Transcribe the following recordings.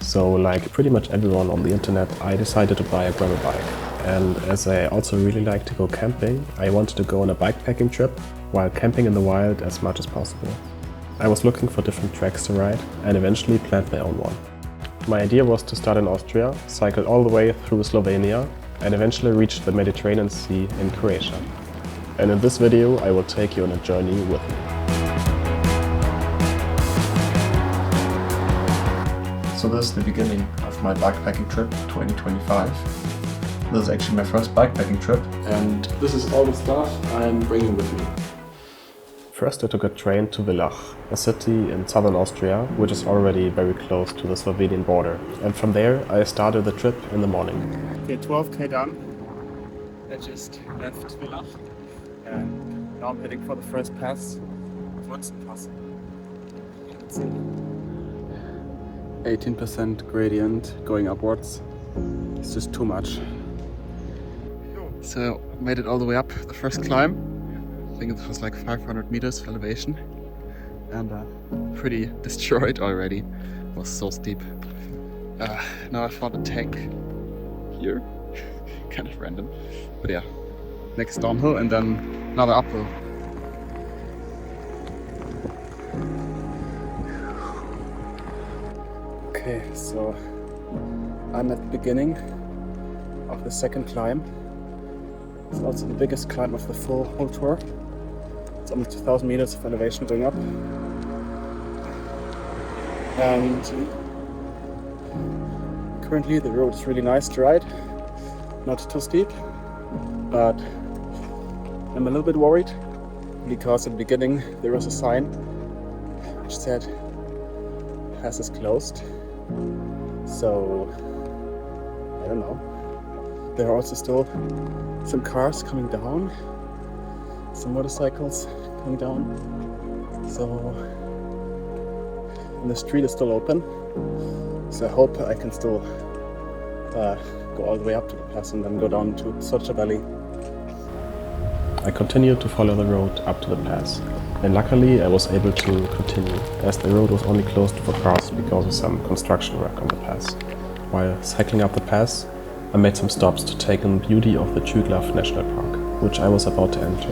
So like pretty much everyone on the internet, I decided to buy a gravel bike. And as I also really like to go camping, I wanted to go on a bikepacking trip while camping in the wild as much as possible. I was looking for different tracks to ride and eventually planned my own one. My idea was to start in Austria, cycle all the way through Slovenia and eventually reach the Mediterranean Sea in Croatia. And in this video I will take you on a journey with me. So this is the beginning of my bikepacking trip 2025. This is actually my first bikepacking trip and this is all the stuff I'm bringing with me. First I took a train to Villach, a city in southern Austria, which is already very close to the Slovenian border. And from there I started the trip in the morning. Okay, 12k done. I just left Villach and now I'm heading for the first pass. What's the pass? You can see 18% gradient going upwards. It's just too much. So made it all the way up the first climb. I think it was like 500 meters elevation and pretty destroyed already. It was so steep. Now I found a tank here, kind of random, but yeah. Next downhill and then another uphill. Okay, so I'm at the beginning of the second climb. It's also the biggest climb of the whole tour. It's almost 2,000 meters of elevation going up. And currently the road is really nice to ride. Not too steep, but I'm a little bit worried because at the beginning there was a sign which said pass is closed. So I don't know. There are also still some cars coming down, some motorcycles coming down. So and the street is still open. So I hope I can still go all the way up to the pass and then go down to Socha Valley. I continued to follow the road up to the pass. And luckily I was able to continue, as the road was only closed for cars because of some construction work on the pass. While cycling up the pass, I made some stops to take in the beauty of the Triglav National Park, which I was about to enter.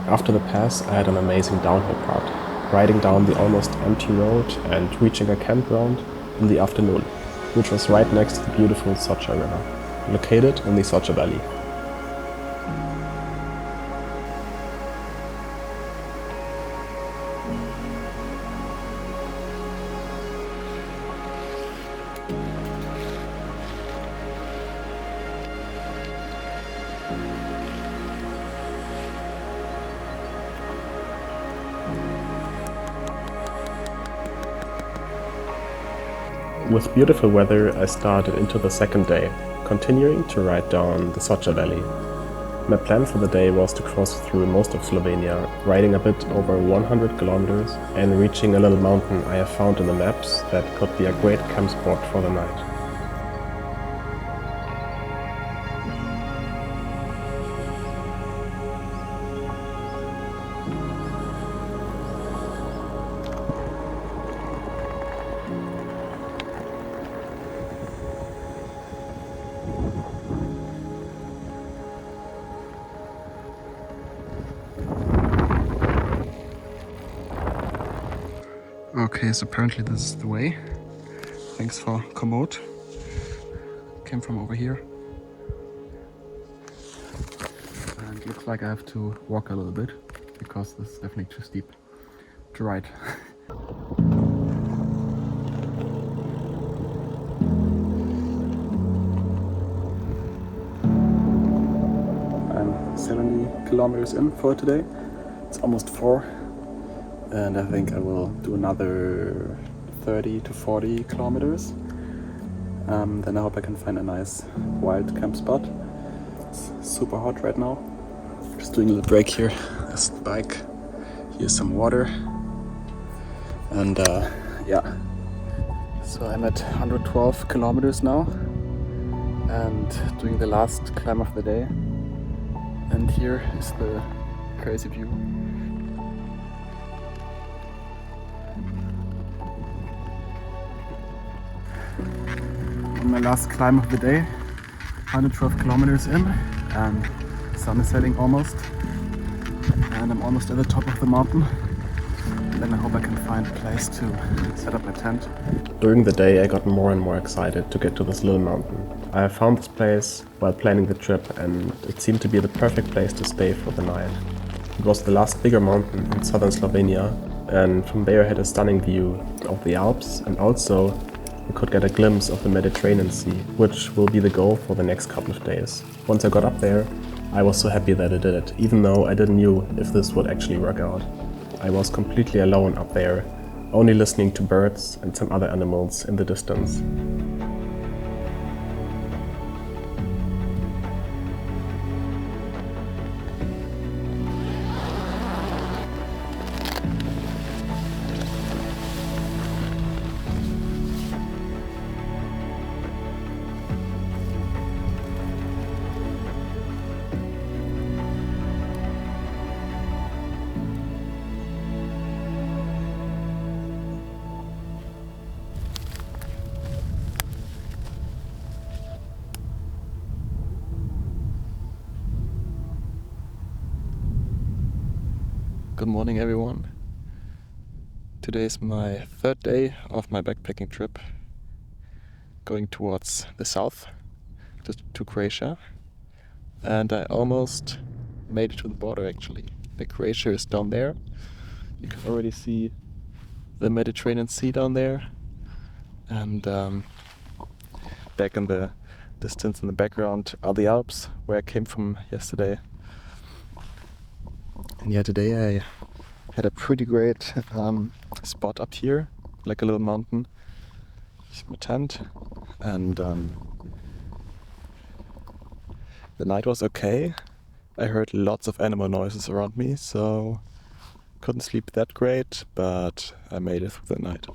After the pass, I had an amazing downhill part, riding down the almost empty road and reaching a campground in the afternoon, which was right next to the beautiful Socha River, located in the Socha Valley. With beautiful weather, I started into the second day, continuing to ride down the Socha Valley. My plan for the day was to cross through most of Slovenia, riding a bit over 100 kilometers and reaching a little mountain I have found in the maps that could be a great camp spot for the night. Okay, so apparently this is the way. Thanks for Komoot. Came from over here. And it looks like I have to walk a little bit because this is definitely too steep to ride. I'm 70 kilometers in for today. It's almost 4. And I think I will do another 30 to 40 kilometers. Then I hope I can find a nice wild camp spot. It's super hot right now. Just doing a little break here. That's the bike. Here's some water. And yeah. So I'm at 112 kilometers now. and doing the last climb of the day. And here is the crazy view. On my last climb of the day, 112 kilometers in, and the sun is setting almost, and I'm almost at the top of the mountain. And then I hope I can find a place to set up my tent. During the day I got more and more excited to get to this little mountain. I found this place while planning the trip, and it seemed to be the perfect place to stay for the night. It was the last bigger mountain in southern Slovenia, and from there I had a stunning view of the Alps, and also I could get a glimpse of the Mediterranean Sea, which will be the goal for the next couple of days. Once I got up there, I was so happy that I did it, even though I didn't know if this would actually work out. I was completely alone up there, only listening to birds and some other animals in the distance. Good morning, everyone. Today is my third day of my backpacking trip, going towards the south, to Croatia, and I almost made it to the border actually. The Croatia is down there. You can already see the Mediterranean Sea down there, and back in the distance in the background are the Alps, where I came from yesterday. And yeah, today I had a pretty great spot up here, like a little mountain. Here's my tent, and the night was okay. I heard lots of animal noises around me, so couldn't sleep that great, but I made it through the night.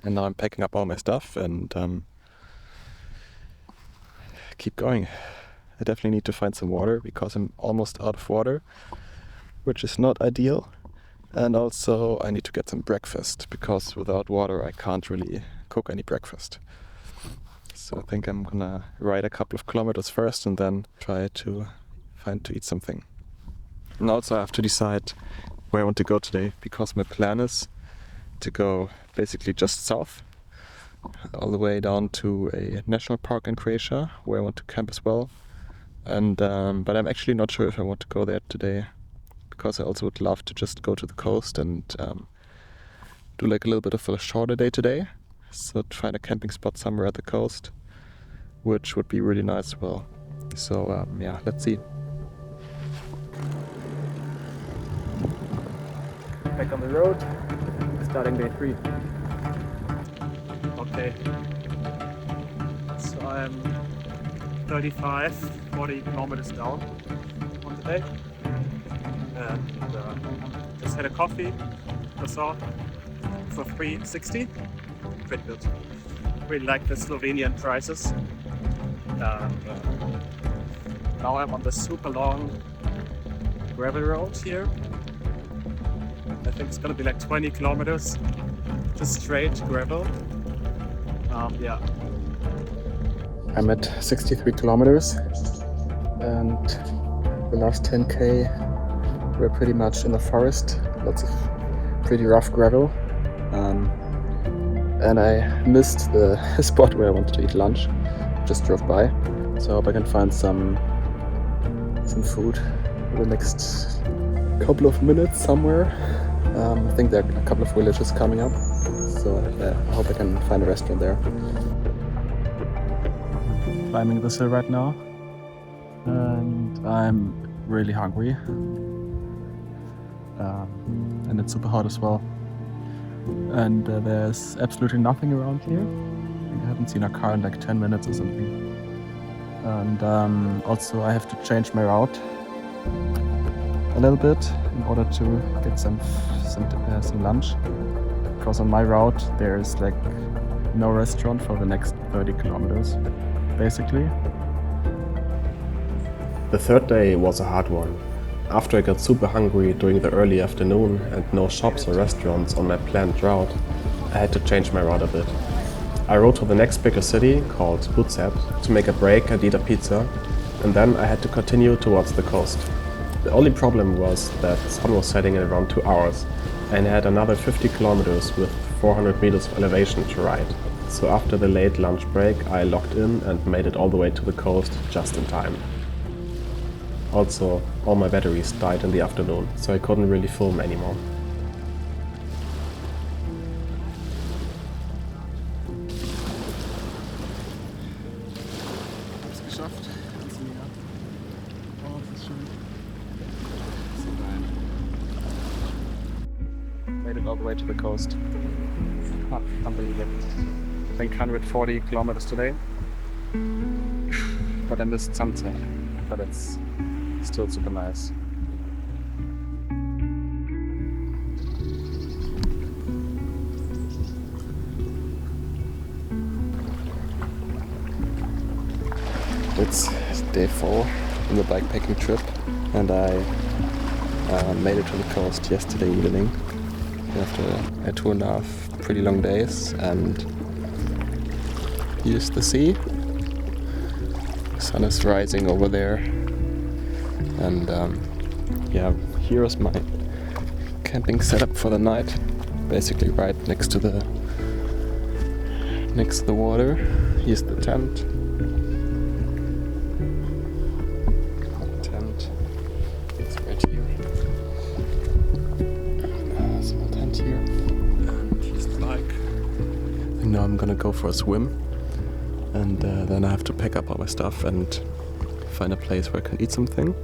And now I'm packing up all my stuff and keep going. I definitely need to find some water because I'm almost out of water, which is not ideal. And also I need to get some breakfast because without water I can't really cook any breakfast. So I think I'm gonna ride a couple of kilometers first and then try to find to eat something. And also I have to decide where I want to go today, because my plan is to go basically just south, all the way down to a national park in Croatia where I want to camp as well. And but I'm actually not sure if I want to go there today, because I also would love to just go to the coast and do like a little bit of a shorter day today. So find a camping spot somewhere at the coast, which would be really nice as well. So yeah, let's see. Back on the road, starting day 3. Okay, so I'm 40 kilometers down on the day, and just had a coffee, croissant for $3.60. Pretty good. Really like the Slovenian prices. Now I'm on the super long gravel road here. I think it's gonna be like 20 kilometers, just straight gravel. Yeah. I'm at 63 kilometers, and the last 10k we're pretty much in the forest, lots of pretty rough gravel. And I missed the spot where I wanted to eat lunch, just drove by. So I hope I can find some food in the next couple of minutes somewhere. I think there are a couple of villages coming up, so I hope I can find a restaurant there. Climbing this hill right now, and I'm really hungry, and it's super hot as well. And there's absolutely nothing around here. I haven't seen a car in like 10 minutes or something. And also I have to change my route a little bit in order to get some lunch, because on my route there is like no restaurant for the next 30 kilometers. basically. The third day was a hard one. After I got super hungry during the early afternoon and no shops or restaurants on my planned route, I had to change my route a bit. I rode to the next bigger city, called Bucet, to make a break and eat a pizza, and then I had to continue towards the coast. The only problem was that the sun was setting in around 2 hours, and I had another 50 kilometers with 400 meters of elevation to ride. So after the late lunch break, I locked in and made it all the way to the coast just in time. Also, all my batteries died in the afternoon, so I couldn't really film anymore. Hab's geschafft. Ganz mega. Oh, das ist schön. So geil. Made it all the way to the coast. Unbelievable. I think 140 kilometers today. But I missed sunset. But it's still super nice. It's day 4 in the bikepacking trip, and I made it to the coast yesterday evening after 2.5 pretty long days, and here's the sea. The sun is rising over there, and yeah, here's my camping setup for the night. Basically right next to the water. Here's the tent. It's right here. Small tent here, and here's the bike. And now I'm gonna go for a swim, and then I have to pack up all my stuff and find a place where I can eat something.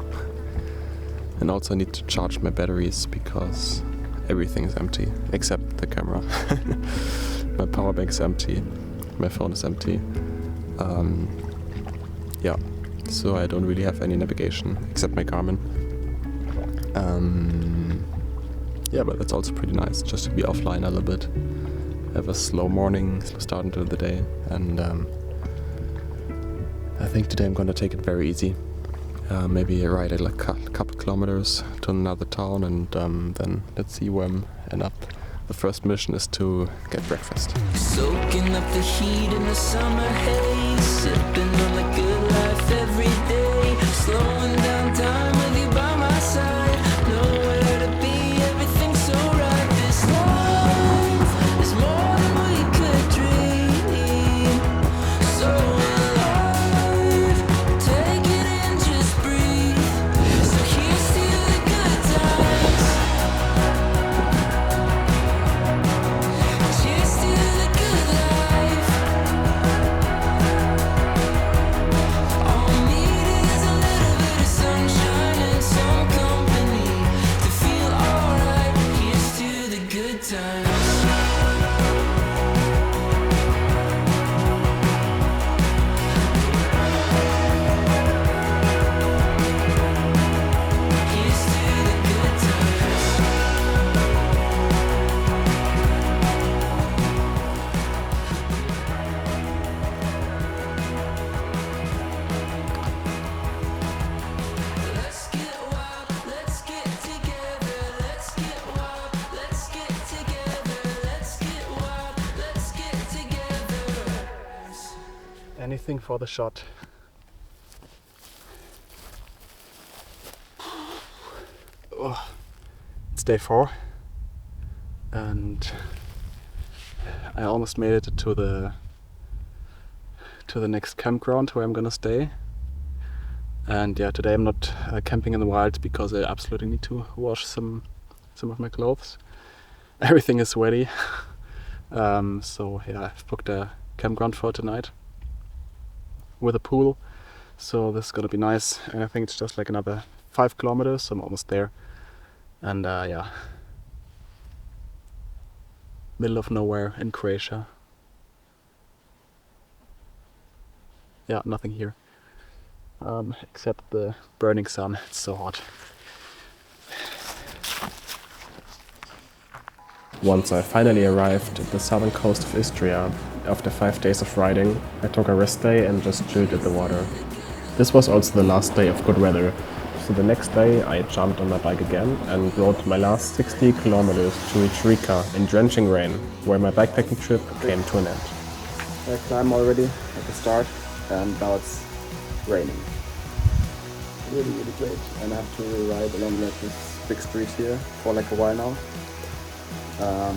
And also I need to charge my batteries because everything is empty except the camera. My power bank's empty, my phone is empty. Yeah, so I don't really have any navigation except my Garmin. Yeah, but that's also pretty nice, just to be offline a little bit. Have a slow morning, slow start into the day, and I think today I'm gonna take it very easy. Maybe ride like a couple kilometers to another town, and then let's see where I'm end up. The first mission is to get breakfast. Soaking up the heat in the summer haze, sipping on the good life every day, slowing down time with you by my side, nowhere to be, everything so right. This life is more than we could dream, so alive, take it in, just breathe. So here's to the good times, cheers to the good life. All we need is a little bit of sunshine and some company to feel alright. Here's to the good times. Here's to the good times. Let's get wild, let's get together, let's get wild, let's get together, let's get wild, let's get together. Anything for the shot. Oh, it's day 4, and I almost made it to the next campground where I'm gonna stay. And yeah, today I'm not camping in the wild because I absolutely need to wash some of my clothes. Everything is sweaty. So yeah, I've booked a campground for tonight with a pool. So this is gonna be nice, and I think it's just like another 5 kilometers, so I'm almost there. And yeah, middle of nowhere in Croatia. Yeah, nothing here. Except the burning sun. It's so hot. Once I finally arrived at the southern coast of Istria, after 5 days of riding, I took a rest day and just chilled at the water. This was also the last day of good weather, so the next day I jumped on my bike again and rode my last 60 kilometers to reach Riga in drenching rain, where my bikepacking trip came to an end. I climbed already at the start and now it's raining. Really, really great. And I have to ride along like this big street here for like a while now. Yeah.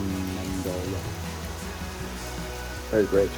Very great.